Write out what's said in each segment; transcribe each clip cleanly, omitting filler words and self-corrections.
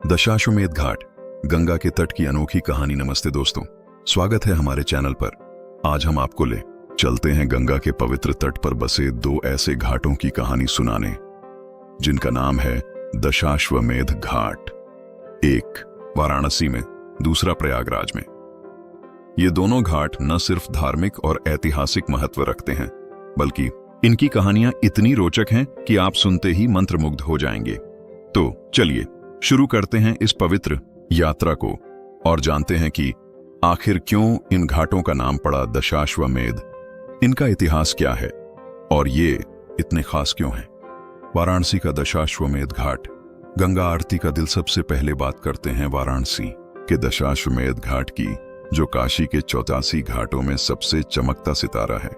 दशाश्वमेध घाट, गंगा के तट की अनोखी कहानी। नमस्ते दोस्तों, स्वागत है हमारे चैनल पर। आज हम आपको ले चलते हैं गंगा के पवित्र तट पर बसे दो ऐसे घाटों की कहानी सुनाने जिनका नाम है दशाश्वमेध घाट। एक वाराणसी में, दूसरा प्रयागराज में। ये दोनों घाट न सिर्फ धार्मिक और ऐतिहासिक महत्व रखते हैं, बल्कि इनकी कहानियां इतनी रोचक हैं कि आप सुनते ही मंत्रमुग्ध हो जाएंगे। तो चलिए शुरू करते हैं इस पवित्र यात्रा को और जानते हैं कि आखिर क्यों इन घाटों का नाम पड़ा दशाश्वमेध, इनका इतिहास क्या है और ये इतने खास क्यों हैं। वाराणसी का दशाश्वमेध घाट। गंगा आरती का दिल। सबसे पहले बात करते हैं वाराणसी के दशाश्वमेध घाट की, जो काशी के 84 घाटों में सबसे चमकता सितारा है।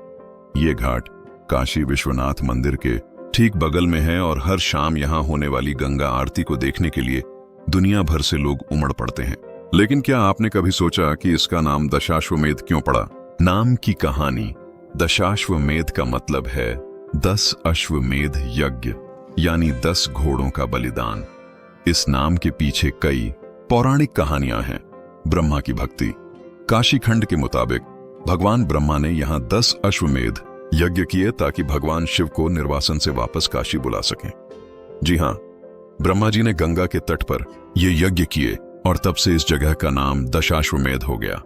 ये घाट काशी विश्वनाथ मंदिर के ठीक बगल में है और हर शाम यहाँ होने वाली गंगा आरती को देखने के लिए दुनिया भर से लोग उमड़ पड़ते हैं। लेकिन क्या आपने कभी सोचा कि इसका नाम दशाश्वमेध क्यों पड़ा? नाम की कहानी। दशाश्वमेध का मतलब है 10 अश्वमेध यज्ञ, यानी 10 घोड़ों का बलिदान। इस नाम के पीछे कई पौराणिक कहानियां हैं। ब्रह्मा की भक्ति। काशी खंड के मुताबिक भगवान ब्रह्मा ने यहाँ 10 अश्वमेध यज्ञ किए ताकि भगवान शिव को निर्वासन से वापस काशी बुला सकें। जी हाँ, ब्रह्मा जी ने गंगा के तट पर ये यज्ञ किए और तब से इस जगह का नाम दशाश्वमेध हो गया।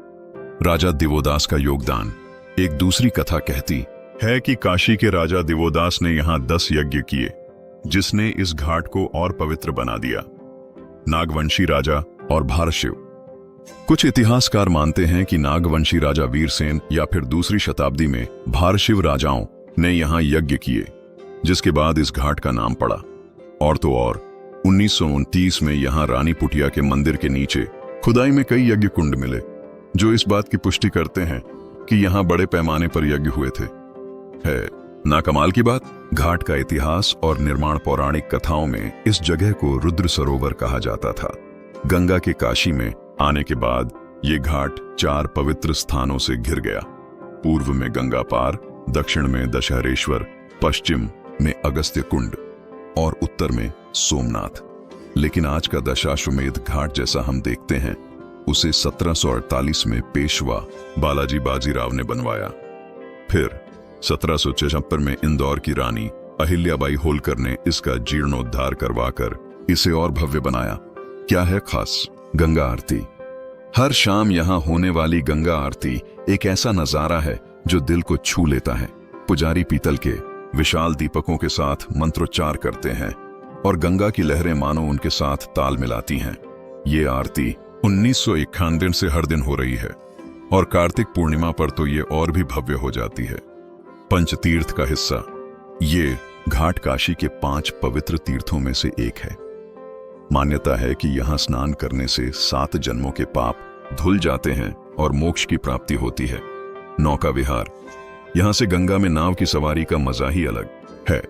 राजा दिवोदास का योगदान। एक दूसरी कथा कहती है कि काशी के राजा दिवोदास ने यहाँ 10 यज्ञ किए, जिसने इस घाट को और पवित्र बना दिया। नागवंशी राजा और भारशिव। कुछ इतिहासकार मानते हैं कि नागवंशी राजा वीरसेन या फिर दूसरी शताब्दी में भारशिव राजाओं ने यहाँ यज्ञ किए, जिसके बाद इस घाट का नाम पड़ा। और तो और 1929 में यहाँ रानी पुटिया के मंदिर के नीचे खुदाई में कई यज्ञ कुंड मिले, जो इस बात की पुष्टि करते हैं कि यहाँ बड़े पैमाने पर यज्ञ हुए थे। है ना कमाल की बात? घाट का इतिहास और निर्माण। पौराणिक कथाओं में इस जगह को रुद्र सरोवर कहा जाता था। गंगा के काशी में आने के बाद ये घाट 4 पवित्र स्थानों से घिर गया। पूर्व में गंगा पार, दक्षिण में दशहरेश्वर, पश्चिम में अगस्त्य कुंड और उत्तर में सोमनाथ। लेकिन आज का दशाश्वमेध घाट जैसा हम देखते हैं, उसे 1748 में पेशवा बालाजी बाजीराव ने बनवाया। फिर 1776 में इंदौर की रानी अहिल्याबाई होलकर ने इसका जीर्णोद्धार करवाकर इसे और भव्य बनाया। क्या है खास? गंगा आरती। हर शाम यहाँ होने वाली गंगा आरती एक ऐसा नजारा है जो दिल को छू लेता है। पुजारी पीतल के विशाल दीपकों के साथ मंत्रोच्चार करते हैं और गंगा की लहरें मानो उनके साथ ताल मिलाती हैं। ये आरती 1991 से हर दिन हो रही है और कार्तिक पूर्णिमा पर तो ये और भी भव्य हो जाती है। पंचतीर्थ का हिस्सा। ये घाट काशी के 5 पवित्र तीर्थों में से एक है। मान्यता है कि यहाँ स्नान करने से 7 जन्मों के पाप धुल जाते हैं और मोक्ष की प्राप्ति होती है। नौका विहार। यहाँ से गंगा में नाव की सवारी का मजा ही अलग है।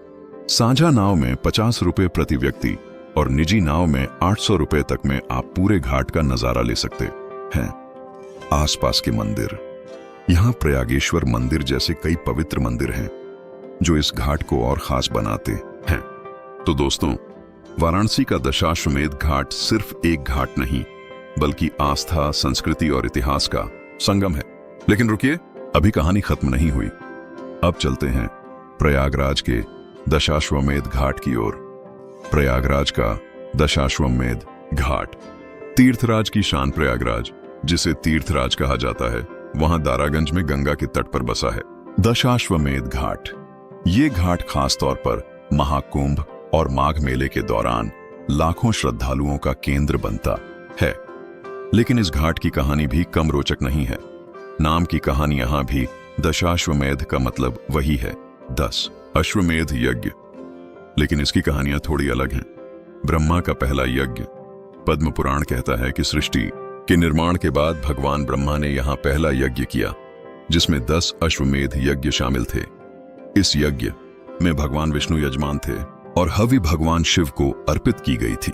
साझा नाव में 50 रुपए प्रति व्यक्ति और निजी नाव में 800 रुपए तक में आप पूरे घाट का नजारा ले सकते हैं। आसपास के मंदिर। यहाँ प्रयागेश्वर मंदिर जैसे कई पवित्र मंदिर हैं जो इस घाट को और खास बनाते हैं। तो दोस्तों, वाराणसी का दशाश्वमेध घाट सिर्फ एक घाट नहीं, बल्कि आस्था, संस्कृति और इतिहास का संगम है। लेकिन रुकिए, अभी कहानी खत्म नहीं हुई। अब चलते हैं प्रयागराज के दशाश्वमेध घाट की ओर। प्रयागराज का दशाश्वमेध घाट। तीर्थराज की शान प्रयागराज, जिसे तीर्थराज कहा जाता है, वहां दारागंज में गंगा के तट पर बसा है। दशाश्वमेध घाट। ये घाट खास तौर पर महाकुंभ और माघ मेले के दौरान लाखों श्रद्धालुओं का केंद्र बनता है। लेकिन इस घाट की कहानी भी कम रोचक नहीं है। नाम की कहानी यहां भी दशाश्वमेध का मतलब वही है, 10 अश्वमेध यज्ञ। लेकिन इसकी कहानियां थोड़ी अलग हैं। ब्रह्मा का पहला यज्ञ। पद्म पुराण कहता है कि सृष्टि के निर्माण के बाद भगवान ब्रह्मा ने यहां पहला यज्ञ किया, जिसमें 10 अश्वमेध यज्ञ शामिल थे। इस यज्ञ में भगवान विष्णु यजमान थे और हवि भगवान शिव को अर्पित की गई थी।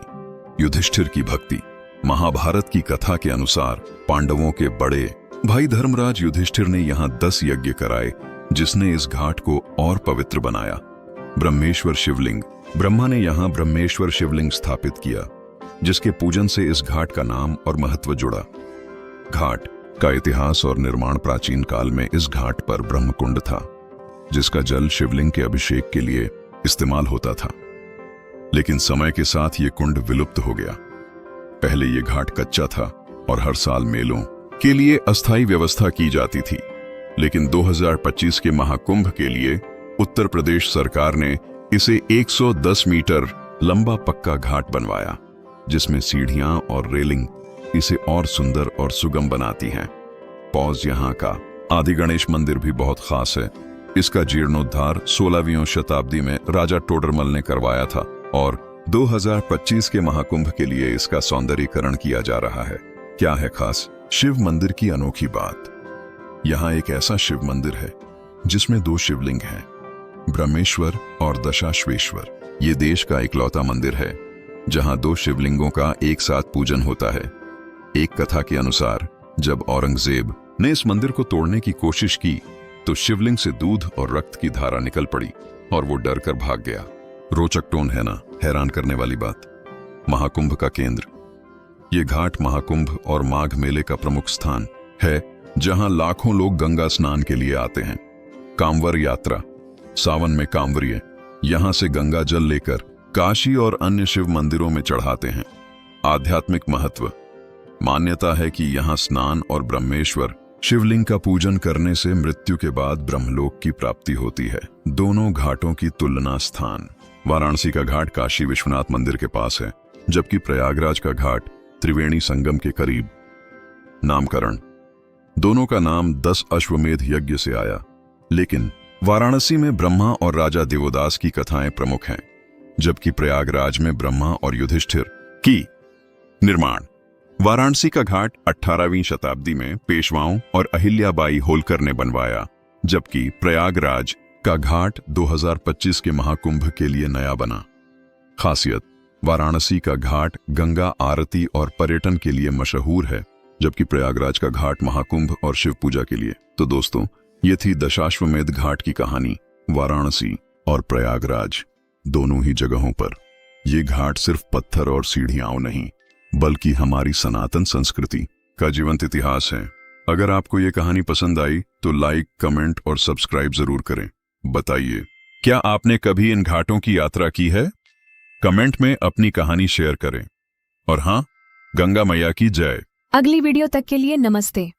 युधिष्ठिर की भक्ति। महाभारत की कथा के अनुसार पांडवों के बड़े भाई धर्मराज युधिष्ठिर ने यहाँ 10 यज्ञ कराए, जिसने इस घाट को और पवित्र बनाया। ब्रह्मेश्वर शिवलिंग। ब्रह्मा ने यहाँ ब्रह्मेश्वर शिवलिंग स्थापित किया, जिसके पूजन से इस घाट का नाम और महत्व जुड़ा। घाट का इतिहास और निर्माण प्राचीन काल में इस घाट पर ब्रह्मकुंड था, जिसका जल शिवलिंग के अभिषेक के लिए इस्तेमाल होता था। लेकिन समय के साथ ये कुंड विलुप्त हो गया। पहले ये घाट कच्चा था और हर साल मेलों के लिए अस्थायी व्यवस्था की जाती थी। लेकिन 2025 के महाकुंभ के लिए उत्तर प्रदेश सरकार ने इसे 110 मीटर लंबा पक्का घाट बनवाया, जिसमें सीढ़ियां और रेलिंग इसे और सुंदर और सुगम बनाती हैं। यहाँ का आदि गणेश मंदिर भी बहुत खास है। इसका जीर्णोद्धार 16वीं शताब्दी में राजा टोडरमल ने करवाया था और 2025 के महाकुंभ के लिए इसका सौंदर्यीकरण किया जा रहा है। क्या है खास? शिव मंदिर की अनोखी बात। यहाँ एक ऐसा शिव मंदिर है जिसमें 2 शिवलिंग हैं, ब्रह्मेश्वर और दशाश्वेश्वर। ये देश का इकलौता मंदिर है जहाँ 2 शिवलिंगों का एक साथ पूजन होता है। एक कथा के अनुसार जब औरंगजेब ने इस मंदिर को तोड़ने की कोशिश की तो शिवलिंग से दूध और रक्त की धारा निकल पड़ी और वो डर कर भाग गया। रोचक टोन है ना? हैरान करने वाली बात। महाकुंभ का केंद्र। ये घाट महाकुंभ और माघ मेले का प्रमुख स्थान है, जहां लाखों लोग गंगा स्नान के लिए आते हैं। कांवर यात्रा। सावन में कांवरिये यहां से गंगा जल लेकर काशी और अन्य शिव मंदिरों में चढ़ाते हैं। आध्यात्मिक महत्व। मान्यता है कि यहां स्नान और ब्रह्मेश्वर शिवलिंग का पूजन करने से मृत्यु के बाद ब्रह्मलोक की प्राप्ति होती है। दोनों घाटों की तुलना स्थान। वाराणसी का घाट काशी विश्वनाथ मंदिर के पास है, जबकि प्रयागराज का घाट त्रिवेणी संगम के करीब। नामकरण। दोनों का नाम 10 अश्वमेध यज्ञ से आया, लेकिन वाराणसी में ब्रह्मा और राजा देवोदास की कथाएं प्रमुख हैं, जबकि प्रयागराज में ब्रह्मा और युधिष्ठिर की। निर्माण। वाराणसी का घाट 18वीं शताब्दी में पेशवाओं और अहिल्याबाई होलकर ने बनवाया, जबकि प्रयागराज का घाट 2025 के महाकुंभ के लिए नया बना। खासियत। वाराणसी का घाट गंगा आरती और पर्यटन के लिए मशहूर है, जबकि प्रयागराज का घाट महाकुंभ और शिव पूजा के लिए। तो दोस्तों, ये थी दशाश्वमेध घाट की कहानी। वाराणसी और प्रयागराज दोनों ही जगहों पर ये घाट सिर्फ पत्थर और सीढ़ियां नहीं, बल्कि हमारी सनातन संस्कृति का जीवंत इतिहास है। अगर आपको ये कहानी पसंद आई तो लाइक, कमेंट और सब्सक्राइब जरूर करें। बताइए, क्या आपने कभी इन घाटों की यात्रा की है? कमेंट में अपनी कहानी शेयर करें। और हाँ, गंगा मैया की जय। अगली वीडियो तक के लिए नमस्ते।